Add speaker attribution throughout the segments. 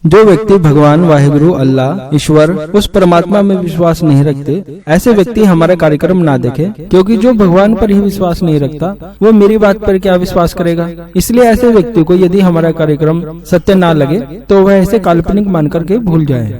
Speaker 1: जो व्यक्ति भगवान वाहिगुरु अल्लाह ईश्वर उस परमात्मा में विश्वास नहीं रखते, ऐसे व्यक्ति हमारा कार्यक्रम ना देखे, क्योंकि जो भगवान पर ही विश्वास नहीं रखता वो मेरी बात पर क्या विश्वास करेगा। इसलिए ऐसे व्यक्ति को यदि हमारा कार्यक्रम सत्य ना लगे तो वह इसे काल्पनिक मान करके भूल जाए।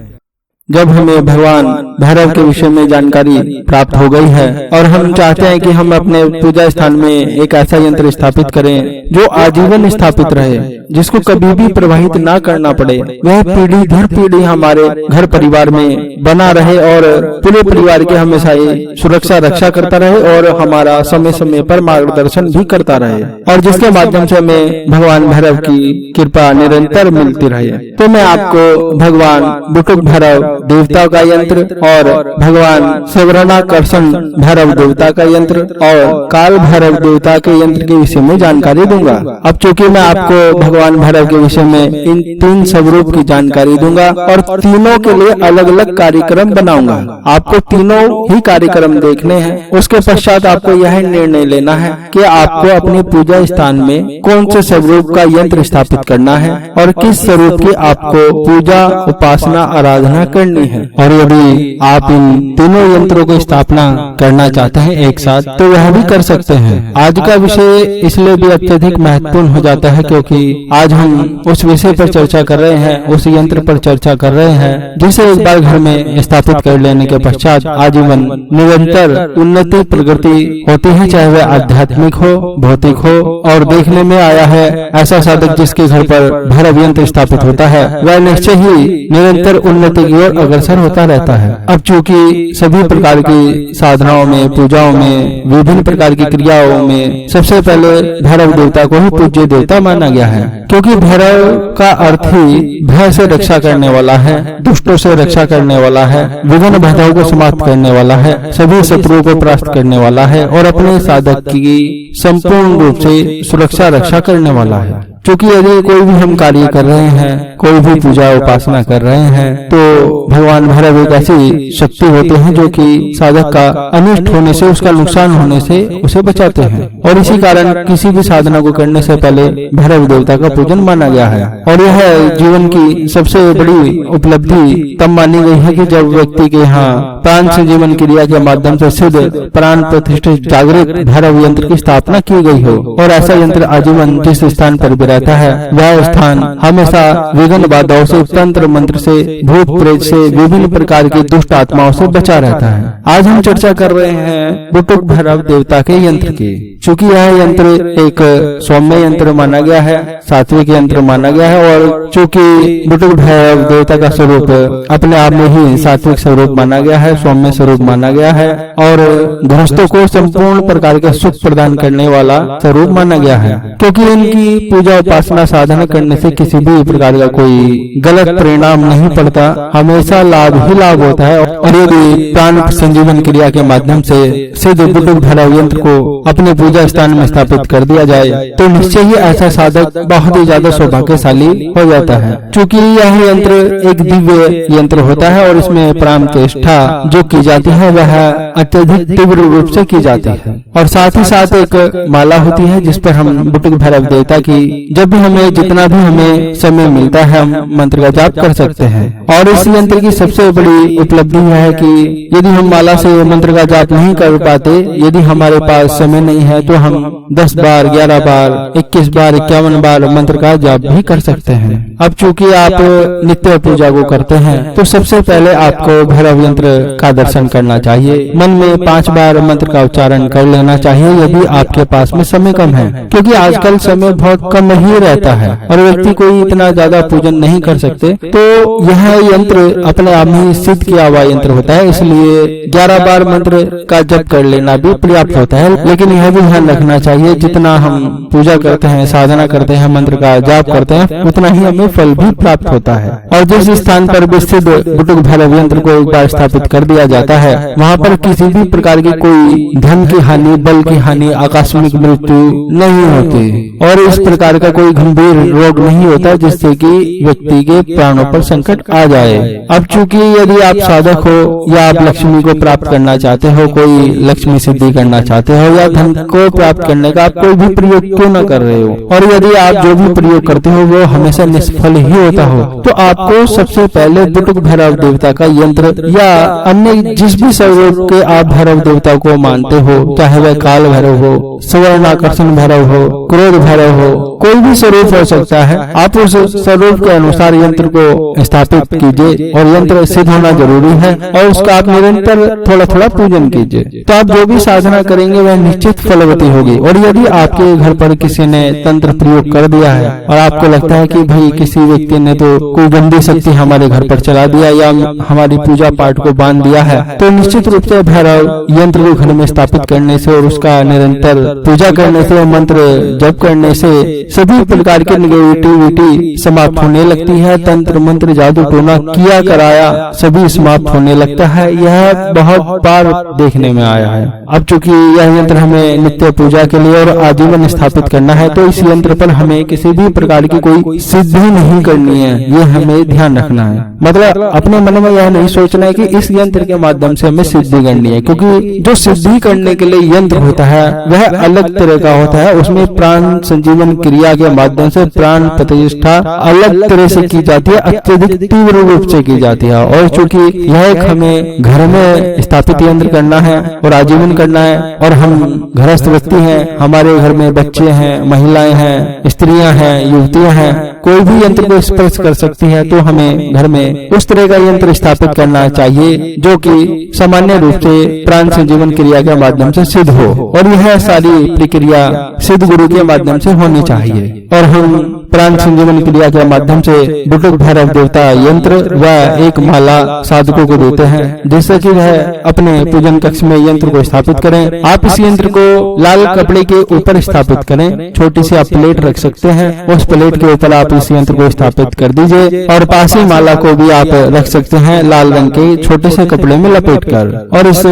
Speaker 2: जब हमें भगवान भैरव के विषय में जानकारी प्राप्त हो गई है और हम चाहते हैं कि हम अपने पूजा स्थान में एक ऐसा यंत्र स्थापित करें जो आजीवन स्थापित रहे, जिसको कभी भी प्रभावित ना करना पड़े, वह पीढ़ी दर पीढ़ी हमारे घर परिवार में बना रहे और पूरे परिवार के हमेशा सुरक्षा रक्षा करता रहे और हमारा समय समय पर मार्गदर्शन भी करता रहे, और जिसके माध्यम से हमें भगवान भैरव की कृपा निरंतर मिलती रहे। तो मैं आपको भगवान बुटुक भैरव देवता का यंत्र और भगवान सवरणाकर्षण भैरव देवता का यंत्र और काल भैरव देवता के यंत्र के विषय में जानकारी दूंगा। अब चूंकि मैं आपको भगवान भैरव के विषय में इन 3 स्वरूप की जानकारी दूंगा और तीनों के लिए अलग अलग कार्यक्रम बनाऊंगा। आपको तीनों ही कार्यक्रम देखने हैं। उसके पश्चात आपको यह निर्णय लेना है कि आपको अपने पूजा स्थान में कौन से स्वरूप का यंत्र स्थापित करना है और किस स्वरूप की आपको पूजा उपासना आराधना करनी है। और यदि आप इन तीनों यंत्रों को स्थापना करना चाहते हैं एक साथ, तो वह भी कर सकते हैं। आज का विषय इसलिए भी अत्यधिक महत्वपूर्ण हो जाता है क्योंकि आज हम उस विषय पर चर्चा कर रहे हैं, उस यंत्र पर चर्चा कर रहे हैं जिसे एक बार घर में स्थापित कर लेने के पश्चात आजीवन निरंतर उन्नति प्रगति होती है, चाहे वह आध्यात्मिक हो भौतिक हो। और देखने में आया है ऐसा साधक जिसके घर पर भैरव यंत्र स्थापित होता है वह निश्चय ही निरंतर उन्नति की ओर अग्रसर होता रहता है। अब चूंकि सभी प्रकार की साधनाओं में पूजाओं में विभिन्न प्रकार की क्रियाओं में सबसे पहले भैरव देवता को ही पूज्य देवता माना गया है, क्योंकि भैरव का अर्थ ही भय से रक्षा करने वाला है, दुष्टों से रक्षा करने वाला है, विघ्न बाधाओं को समाप्त करने वाला है, सभी शत्रुओं को परास्त करने वाला है और अपने साधक की संपूर्ण रूप से सुरक्षा रक्षा करने वाला है। क्योंकि यदि कोई भी हम कार्य कर रहे हैं, कोई भी पूजा उपासना कर रहे हैं, तो भगवान भैरव एक ऐसी शक्ति होते हैं जो कि साधक का अनिष्ट होने से, उसका नुकसान होने से उसे बचाते हैं। और इसी कारण किसी भी साधना को करने से पहले भैरव देवता का पूजन माना गया है। और यह जीवन की सबसे बड़ी उपलब्धि तब मानी गई है कि जब व्यक्ति के यहाँ प्राण संजीवन क्रिया के माध्यम से सिद्ध प्राण प्रतिष्ठित जागृत भैरव यंत्र की स्थापना की गई हो। और ऐसा यंत्र आजीवन जिस स्थान पर रहता है वह स्थान हमेशा विघ्न बाधाओं से, तंत्र मंत्र से, भूत प्रेत से, विभिन्न प्रकार की दुष्ट आत्माओं से बचा रहता है। आज हम चर्चा कर रहे हैं बुटुक भैरव देवता के यंत्र की। चूंकि यह यंत्र एक सौम्य यंत्र माना गया है, सात्विक यंत्र माना गया है, और चूंकि बुटुक भैरव देवता का स्वरूप अपने आप में ही सात्विक स्वरूप माना गया है, सौम्य स्वरूप माना गया है और गृहस्थों को संपूर्ण प्रकार के सुख प्रदान करने वाला स्वरूप माना गया है, क्योंकि इनकी पूजा उपासना साधना करने से किसी भी प्रकार का कोई गलत परिणाम नहीं पड़ता, हमेशा लाभ ही लाभ होता है। और यदि प्राण संजीवन क्रिया के माध्यम से सिद्ध बुटुक भैरव यंत्र को अपने पूजा स्थान में स्थापित कर दिया जाए तो निश्चय ही ऐसा साधक बहुत ही ज्यादा सौभाग्यशाली हो जाता है। चूंकि यह यंत्र एक दिव्य यंत्र होता है और इसमें प्राण प्रतिष्ठा जो की जाती है वह अत्यधिक तीव्र रूप से की जाती है। और साथ ही साथ एक माला होती है जिस पर हम बुटुक भैरव देवता की जब भी हमें जितना भी हमें समय मिलता है हम मंत्र का जाप कर सकते हैं। और इस यंत्र की सबसे बड़ी उपलब्धि है कि यदि हम माला से मंत्र का जाप नहीं कर पाते, यदि हमारे पास समय नहीं है, तो हम 10 बार 11 बार 21 बार 51 बार मंत्र का जाप भी कर सकते हैं। अब चूंकि आप नित्य पूजा को करते हैं तो सबसे पहले आपको भैरव यंत्र का दर्शन करना चाहिए। मन में 5 बार मंत्र का उच्चारण कर लेना चाहिए यदि आपके पास में समय कम है, क्योंकि आजकल समय बहुत कम ही रहता है और व्यक्ति कोई इतना ज्यादा पूजन नहीं कर सकते। तो यह यंत्र अपने आप में सिद्ध किया हुआ यंत्र होता है, इसलिए 11 बार मंत्र का जप कर लेना भी पर्याप्त होता है। लेकिन यह भी ध्यान रखना चाहिए जितना हम पूजा करते हैं, साधना करते हैं, मंत्र का जाप करते हैं, उतना ही हमें फल भी प्राप्त होता है। और जिस स्थान पर भी सिद्ध बुटुक भैरव यंत्र को एक बार स्थापित कर दिया जाता है वहाँ पर किसी भी प्रकार की कोई धन की हानि, बल की हानि, आकस्मिक मृत्यु नहीं होती। और इस प्रकार का कोई गंभीर रोग नहीं होता जिससे कि व्यक्ति के प्राणों पर संकट आ जाए। अब चूंकि यदि आप साधक हो या आप लक्ष्मी को प्राप्त करना चाहते हो, कोई लक्ष्मी सिद्धि करना चाहते हो या धन को प्राप्त करने का आप कोई भी प्रयोग क्यों न कर रहे हो, और यदि आप जो भी प्रयोग करते हो वो हमेशा निष्फल ही होता हो, तो आपको सबसे पहले बुटुक भैरव देवता का यंत्र या अन्य जिस भी स्वरूप के आप भैरव देवता को मानते हो, चाहे वह काल भैरव हो, सुवर्णाकर्षण भैरव हो, क्रोध भैरव हो, कोई भी स्वरूप हो सकता है, आप उस स्वरूप के अनुसार यंत्र को स्थापित कीजिए और यंत्र सिद्ध होना जरूरी है और उसका आप निरंतर थोड़ा थोड़ा पूजन कीजिए। तो आप जो भी साधना करेंगे वह निश्चित फलवती होगी। और यदि आपके घर पर किसी ने तंत्र प्रयोग कर दिया है और आपको लगता है कि भाई किसी व्यक्ति ने तो कोई गंदी शक्ति हमारे घर पर चला दिया या हमारी पूजा पाठ को बांध दिया है, तो निश्चित रूप से भैरव यंत्र को घर में स्थापित करने से और उसका निरंतर पूजा करने से, मंत्र जप करने से सभी प्रकार की नेगेटिविटी समाप्त होने लगती है। तंत्र मंत्र जादू टोना किया कराया सभी समाप्त होने लगता है। यह बहुत बार देखने में आया है। अब चूंकि यह यंत्र हमें नित्य पूजा के लिए और आजीवन स्थापित करना है, तो इस यंत्र पर हमें किसी भी प्रकार की कोई सिद्धि नहीं करनी है, ये हमें ध्यान रखना है। मतलब अपने मन में यह नहीं सोचना है कि इस यंत्र के माध्यम से हमें सिद्धि करनी है, क्योंकि जो सिद्धि करने के लिए यंत्र होता है वह अलग तरह का होता है। उसमें प्राण संजीवन क्रिया के माध्यम से प्राण प्रतिष्ठा अलग तरह से की जाती है, अत्यधिक तीव्र रूप से की जाती है। और चूंकि यह एक हमें घर में स्थापित यंत्र करना है और आजीवन करना है, और हम गृहस्थ व्यक्ति हैं, हमारे घर में बच्चे हैं, महिलाएं हैं, स्त्रियां हैं, युवतियां हैं, कोई भी यंत्र को स्पर्श कर सकती है, तो हमें घर में उस तरह का यंत्र स्थापित करना चाहिए जो कि सामान्य रूप से प्राण संजीवन क्रिया के माध्यम से सिद्ध हो। और यह सारी प्रक्रिया सिद्ध गुरु के माध्यम से होनी चाहिए। और हम प्राण संजीवन क्रिया के माध्यम से बुटुक भैरव देवता यंत्र व एक माला साधकों को देते हैं, जिससे कि वह अपने पूजन कक्ष में यंत्र को स्थापित करें। आप इस यंत्र को लाल कपड़े के ऊपर स्थापित करें। छोटी सी आप प्लेट रख सकते हैं, उस प्लेट के ऊपर आप इस यंत्र को स्थापित कर दीजिए और पास ही माला को भी आप रख सकते हैं लाल रंग के छोटे से कपड़े में लपेट कर। और इस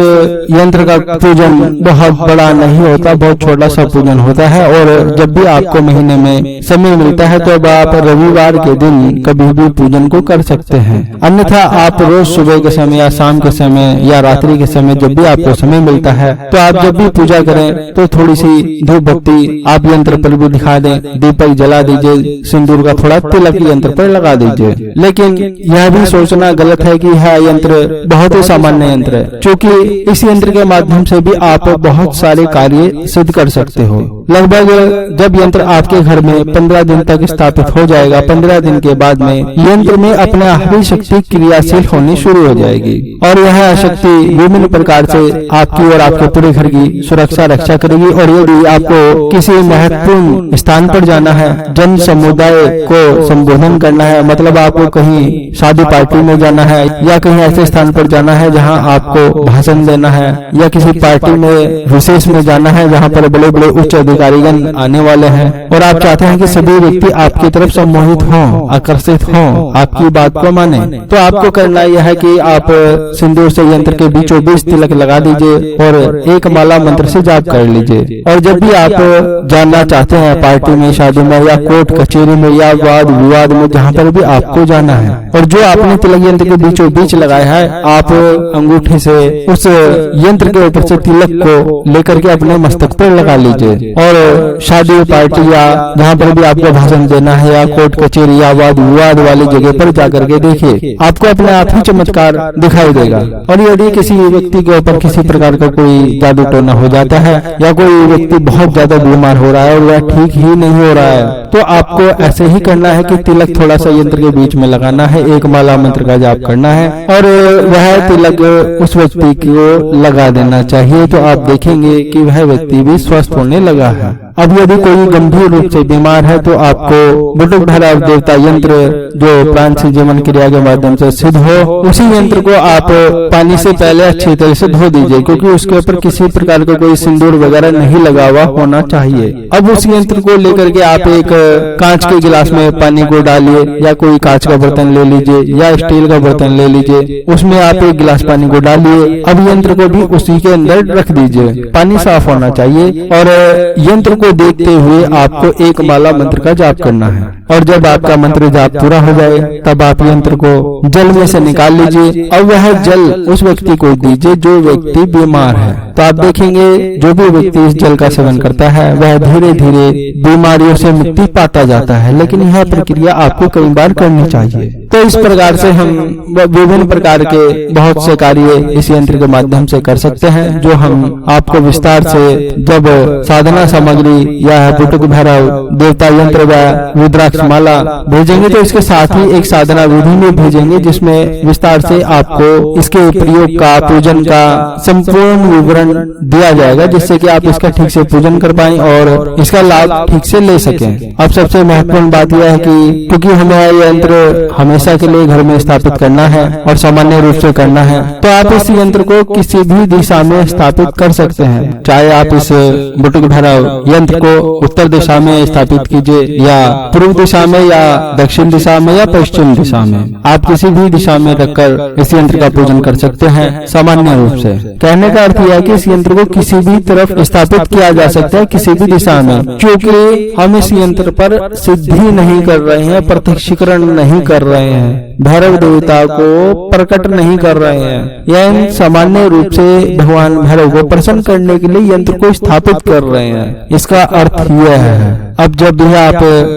Speaker 2: यंत्र का पूजन बहुत बड़ा नहीं होता, बहुत छोटा सा पूजन होता है। और जब भी आपको महीने में समय मिलता है तो अब आप रविवार के दिन कभी भी पूजन को कर सकते हैं। अन्यथा आप रोज सुबह के समय या शाम के समय या रात्रि के समय जब भी आपको समय मिलता है, तो आप जब भी पूजा करें तो थोड़ी सी धूप बत्ती आप यंत्र पर भी दिखा दें, दीपक जला दीजिए, सिंदूर का थोड़ा तिलक यंत्र पर लगा दीजिए। लेकिन यह भी सोचना गलत है कि यह यंत्र बहुत ही सामान्य यंत्र है, क्योंकि इस यंत्र के माध्यम से भी आप बहुत सारे कार्य सिद्ध कर सकते हो। लगभग जब यंत्र आपके घर में 15 दिन तक स्थापित हो जाएगा, 15 दिन के बाद में यंत्र में अपने आप ही शक्ति क्रियाशील होनी शुरू हो जाएगी और यह शक्ति विभिन्न प्रकार से आपकी और आपके पूरे घर की सुरक्षा रक्षा करेगी। और यदि आपको किसी महत्वपूर्ण स्थान पर जाना है, जन समुदाय को संबोधन करना है, मतलब आपको कहीं शादी पार्टी में जाना है या कहीं ऐसे स्थान पर जाना है जहां आपको भाषण देना है, या किसी पार्टी में विशेष में जाना है जहां पर बड़े बड़े उच्च अधिकारीगण आने वाले हैं और आप चाहते हैं कि सभी व्यक्ति आपकी तरफ सम्मोहित हों, आकर्षित हों, आपकी बात को माने, तो आपको करना यह है कि आप सिंदूर से यंत्र के बीचों बीच तिलक लगा दीजिए और एक माला मंत्र से जाप कर लीजिए। और जब भी आप जाना चाहते हैं पार्टी में, शादी में या कोर्ट कचहरी में या वाद विवाद में, जहाँ पर भी आपको जाना है, और जो आपने तिलक यंत्र के बीचों बीच लगाया है, आप अंगूठे से उस यंत्र के ऊपर से तिलक को लेकर के अपने मस्तक पर लगा लीजिए। और शादी पार्टी या जहाँ पर भी आपको भाषण देना है या कोर्ट कचहरी या वाद विवाद वाली जगह पर जाकर के देखिए, आपको अपने आप ही चमत्कार दिखाई देगा। और यदि किसी व्यक्ति के ऊपर किसी प्रकार का कोई जादू टोना हो जाता है या कोई व्यक्ति बहुत ज्यादा बीमार हो रहा है और वह ठीक ही नहीं हो रहा है, तो आपको ऐसे ही करना है कि तिलक थोड़ा सा यंत्र के बीच में लगाना है, एक माला मंत्र का जाप करना है और वह तिलक उस व्यक्ति को लगा देना चाहिए। तो आप देखेंगे कि वह व्यक्ति भी स्वस्थ होने लगा है। अब यदि कोई गंभीर रूप से बीमार है तो आपको बुटुक भैरव देवता यंत्र जो प्राण संजीवन क्रिया के माध्यम से सिद्ध हो, उसी यंत्र को आप पानी से पहले अच्छी तरह से धो दीजिए, क्योंकि उसके ऊपर किसी प्रकार का कोई सिंदूर वगैरह नहीं लगा हुआ होना चाहिए। अब उस यंत्र को लेकर के आप एक कांच के गिलास में पानी को डालिए, या कोई कांच का बर्तन ले लीजिए या स्टील का बर्तन ले लीजिए, उसमें आप एक गिलास पानी को डालिए। अब यंत्र को भी उसी के अंदर रख दीजिए, पानी साफ होना चाहिए और यंत्र को को देखते हुए आपको एक माला मंत्र का जाप करना है, और जब आपका मंत्र जाप पूरा हो जाए तब आप यंत्र को जल में से निकाल लीजिए और वह जल उस व्यक्ति को दीजिए जो व्यक्ति बीमार है। तो आप देखेंगे जो भी व्यक्ति इस जल का सेवन करता है वह धीरे धीरे बीमारियों से मुक्ति पाता जाता है। लेकिन यह प्रक्रिया आपको कई बार करनी चाहिए। तो इस प्रकार से हम विभिन्न प्रकार के बहुत से कार्य इस यंत्र के माध्यम से कर सकते हैं, जो हम आपको विस्तार से जब साधना सामग्री या बुटुक भैरव देवता यंत्र व रुद्राक्ष माला भेजेंगे तो इसके साथ ही एक साधना विधि में भेजेंगे, जिसमें विस्तार से आपको इसके प्रयोग का, पूजन का संपूर्ण विवरण दिया जाएगा, जिससे कि आप इसका ठीक से पूजन कर पाएं और इसका लाभ ठीक से ले सकें। अब सबसे महत्वपूर्ण बात यह है कि क्योंकि हमें यह यंत्र हमेशा के लिए घर में स्थापित करना है और सामान्य रूप से करना है, तो आप इस यंत्र को किसी भी दिशा में स्थापित कर सकते हैं। चाहे आप इस बुटुक भैरव यंत्र को उत्तर दिशा में स्थापित कीजिए या पूर्व दिशा में या दक्षिण दिशा में या पश्चिम दिशा में, आप किसी भी दिशा में रखकर इस यंत्र का पूजन कर सकते हैं सामान्य रूप से। कहने का अर्थ यह है कि इस यंत्र को किसी भी तरफ स्थापित किया जा सकता है, किसी भी दिशा में, क्योंकि हम इस यंत्र पर सिद्धि नहीं कर रहे हैं, प्रत्यक्षीकरण नहीं कर रहे हैं, भैरव देवता को प्रकट नहीं कर रहे हैं। यह सामान्य रूप से भगवान भैरव को प्रसन्न करने के लिए यंत्र को स्थापित कर रहे हैं। इसका अर्थ यह है। अब जब भी आप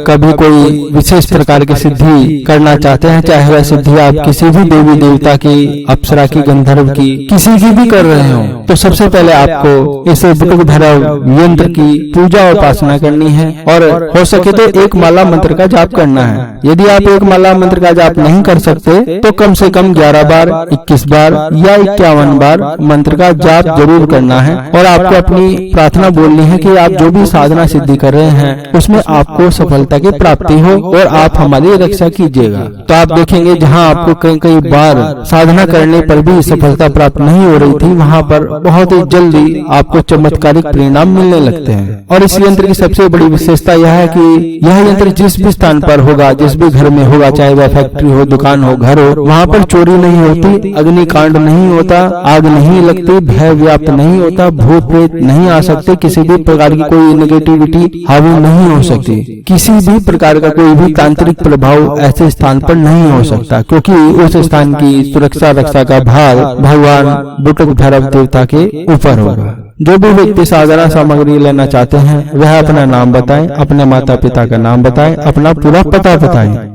Speaker 2: कभी कोई विशेष प्रकार की सिद्धि करना चाहते हैं, चाहे वह सिद्धि आप किसी भी देवी देवता की, अप्सरा की, गंधर्व की, किसी की भी कर रहे हो, तो सबसे पहले आपको इस बुटुक भैरव यंत्र की पूजा उपासना करनी है और हो सके तो एक माला मंत्र का जाप करना है। यदि आप एक माला मंत्र का जाप नहीं कर सकते तो कम से कम 11 बार, 21 बार या 51 बार मंत्र का जाप जरूर करना है और आपको अपनी प्रार्थना बोलनी है कि आप जो भी साधना सिद्धि कर रहे हैं उसमें आपको सफलता की प्राप्ति हो और आप हमारी रक्षा कीजिएगा। तो आप देखेंगे जहां आपको कई कई बार साधना करने पर भी सफलता प्राप्त नहीं हो रही थी, वहां पर बहुत ही जल्दी आपको चमत्कारिक परिणाम मिलने लगते हैं। और इस यंत्र की सबसे बड़ी विशेषता यह है कि यह यंत्र जिस भी स्थान पर होगा, जिस भी घर में होगा, चाहे वह फैक्ट्री हो, दुकान हो, घर हो, वहाँ पर चोरी नहीं होती, अग्निकांड नहीं होता, आग नहीं लगती, भय व्याप्त नहीं होता, भूत प्रेत नहीं आ सकते, किसी भी प्रकार की कोई नेगेटिविटी हावी नहीं हो सकती, किसी भी प्रकार का कोई भी तांत्रिक प्रभाव ऐसे स्थान पर नहीं हो सकता, क्योंकि उस स्थान की सुरक्षा रक्षा का भार भगवान बुटुक भैरव देवता के ऊपर होगा। जो भी व्यक्ति साधना सामग्री लेना चाहते हैं वह अपना नाम बताएं, अपने माता पिता का नाम बताएं, अपना पूरा पता बताएं।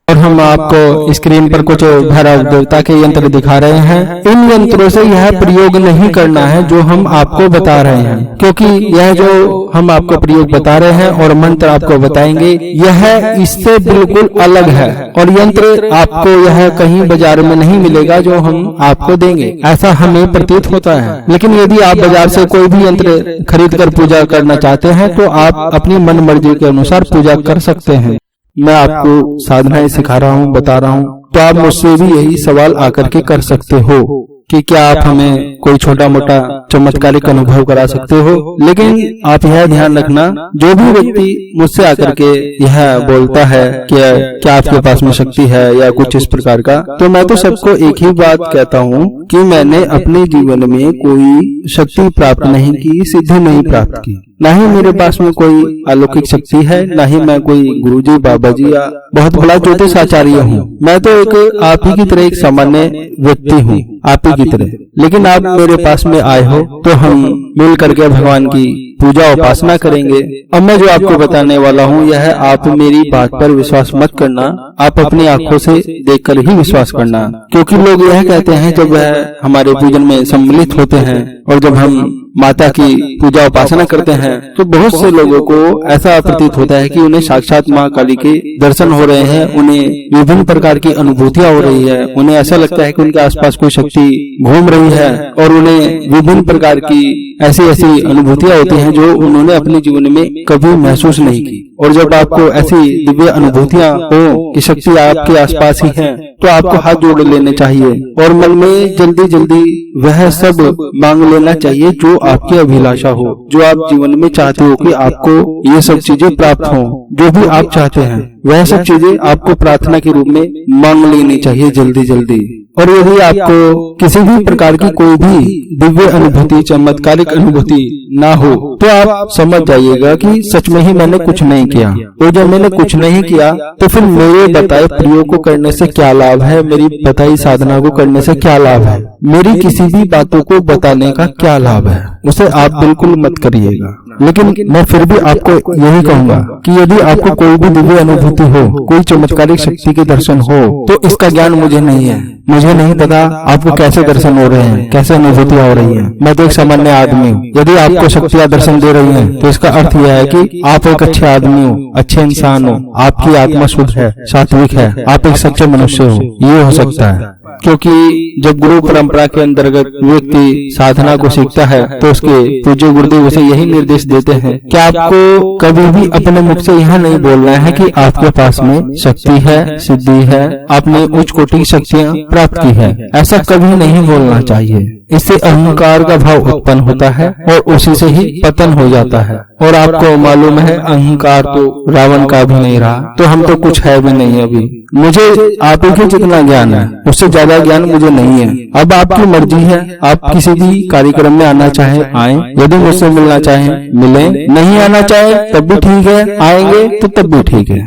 Speaker 2: और हम आपको स्क्रीन पर कुछ भैरव देवता के यंत्र दिखा रहे हैं। इन यंत्रों से यह प्रयोग नहीं करना है जो हम आपको बता रहे हैं, क्योंकि यह जो हम आपको प्रयोग बता रहे हैं और मंत्र आपको बताएंगे यह इससे बिल्कुल अलग है और यंत्र आपको यह कहीं बाजार में नहीं मिलेगा जो हम आपको देंगे, ऐसा हमें प्रतीत होता है। लेकिन यदि आप बाजार से कोई भी यंत्र खरीद कर पूजा करना चाहते हैं तो आप अपनी मन मर्जी के अनुसार पूजा कर सकते हैं। मैं आपको साधनाएं सिखा रहा हूँ, बता रहा हूँ, तो आप मुझसे भी यही सवाल आकर के कर सकते हो कि क्या आप हमें कोई छोटा मोटा चमत्कारिक अनुभव करा सकते हो। लेकिन आप यह ध्यान रखना, जो भी व्यक्ति मुझसे आकर के यह बोलता है कि क्या आपके पास में शक्ति है या कुछ इस प्रकार का, तो मैं तो सबको एक ही बात कहता हूँ कि मैंने अपने जीवन में कोई शक्ति प्राप्त नहीं की, सिद्धि नहीं प्राप्त की, ना ही मेरे पास में कोई अलौकिक शक्ति है, ना ही मैं कोई गुरुजी, बाबा जी या बहुत बड़ा ज्योतिष आचार्य हूँ। मैं तो एक आप ही की तरह एक सामान्य व्यक्ति हूँ, आप ही की तरह। लेकिन आप मेरे पास में आए हो तो हम मिल करके भगवान की पूजा उपासना करेंगे। अब मैं जो आपको बताने वाला हूँ यह आप मेरी बात पर विश्वास मत करना, आप अपनी आंखों से देखकर ही विश्वास करना, क्योंकि लोग यह कहते हैं जब वह हमारे पूजन में सम्मिलित होते हैं और जब हम माता की पूजा उपासना करते हैं तो बहुत से लोगों को ऐसा प्रतीत होता है कि उन्हें साक्षात माँ काली के दर्शन हो रहे हैं, उन्हें विभिन्न प्रकार की अनुभूतियां हो रही है, उन्हें ऐसा लगता है कि उनके आसपास कोई शक्ति घूम रही है और उन्हें विभिन्न प्रकार की ऐसी अनुभूतियां होती हैं जो उन्होंने अपने जीवन में कभी महसूस नहीं की। और जब आपको ऐसी दिव्य अनुभूतियां हो कि शक्ति आपके आसपास ही है तो आपको हाथ जोड़ लेने चाहिए और मन में जल्दी जल्दी वह सब मांग लेना चाहिए जो आपकी अभिलाषा हो, जो आप जीवन में चाहते हो कि आपको ये सब चीजें प्राप्त हो। जो भी आप चाहते हैं वह सब चीजें आपको प्रार्थना के रूप में मांग लेनी चाहिए जल्दी जल्दी। और यदि आपको किसी भी प्रकार की कोई भी दिव्य अनुभूति, चमत्कारिक अनुभूति ना हो, तो आप समझ जाइएगा कि सच में ही मैंने कुछ नहीं किया। और जब मैंने कुछ नहीं किया तो फिर मेरे बताए प्रयोग को करने से क्या लाभ है, मेरी बताई साधना को करने से क्या लाभ है, मेरी किसी भी बातों को बताने का क्या लाभ है, उसे आप बिल्कुल मत करिएगा। लेकिन मैं फिर भी आपको यही कहूंगा कि यदि आपको कोई भी दिव्य अनुभूति हो, कोई चमत्कारिक शक्ति के दर्शन हो, तो इसका ज्ञान मुझे नहीं है। मुझे नहीं पता आपको कैसे दर्शन हो रहे हैं, कैसे अनुभूतियां हो रही हैं। मैं तो एक सामान्य आदमी हूँ। यदि आपको शक्तियां दर्शन दे रही हैं, तो इसका अर्थ यह है कि आप एक अच्छे आदमी हो, अच्छे इंसान हो, आपकी आत्मा शुद्ध है, सात्विक है, आप एक सच्चे मनुष्य हो। ये हो सकता है, क्योंकि जब गुरु परंपरा के अंतर्गत व्यक्ति साधना को सीखता है तो उसके पूज्य गुरुदेव उसे यही निर्देश देते हैं कि आपको कभी भी अपने मुख से यह नहीं बोलना है कि आपके पास में शक्ति है, सिद्धि है, आपने उच्च कोटि की शक्तियां प्राप्त की है। ऐसा कभी नहीं बोलना चाहिए। इससे अहंकार का भाव उत्पन्न होता है और उसी से ही पतन हो जाता है। और आपको मालूम है अहंकार तो रावण का भी नहीं रहा, तो हम तो कुछ है भी नहीं अभी। मुझे आप ही जितना ज्ञान है, उससे ज्यादा ज्ञान मुझे नहीं है। अब आपकी मर्जी है, आप किसी भी कार्यक्रम में आना चाहे आए, यदि मुझसे मिलना चाहे मिले, नहीं आना चाहे तब भी ठीक है, आएंगे तो तब भी ठीक है।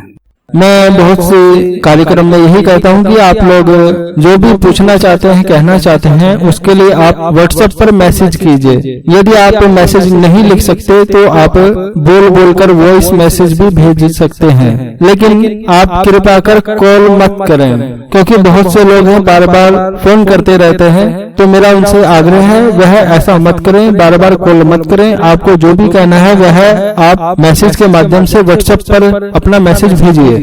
Speaker 2: मैं बहुत से कार्यक्रम में यही कहता हूं कि आप लोग जो भी पूछना चाहते हैं, कहना चाहते हैं, उसके लिए आप व्हाट्सएप पर मैसेज कीजिए। यदि आप मैसेज नहीं लिख सकते तो आप बोल बोलकर वॉइस मैसेज भी भेज सकते हैं, लेकिन आप कृपा कर कॉल मत करें, क्योंकि बहुत से लोग हैं बार बार फोन करते रहते हैं। तो मेरा उनसे आग्रह है वह ऐसा मत करें, बार बार कॉल मत करें। आपको जो भी कहना है वह आप मैसेज के माध्यम से व्हाट्सएप पर अपना मैसेज भेजिए।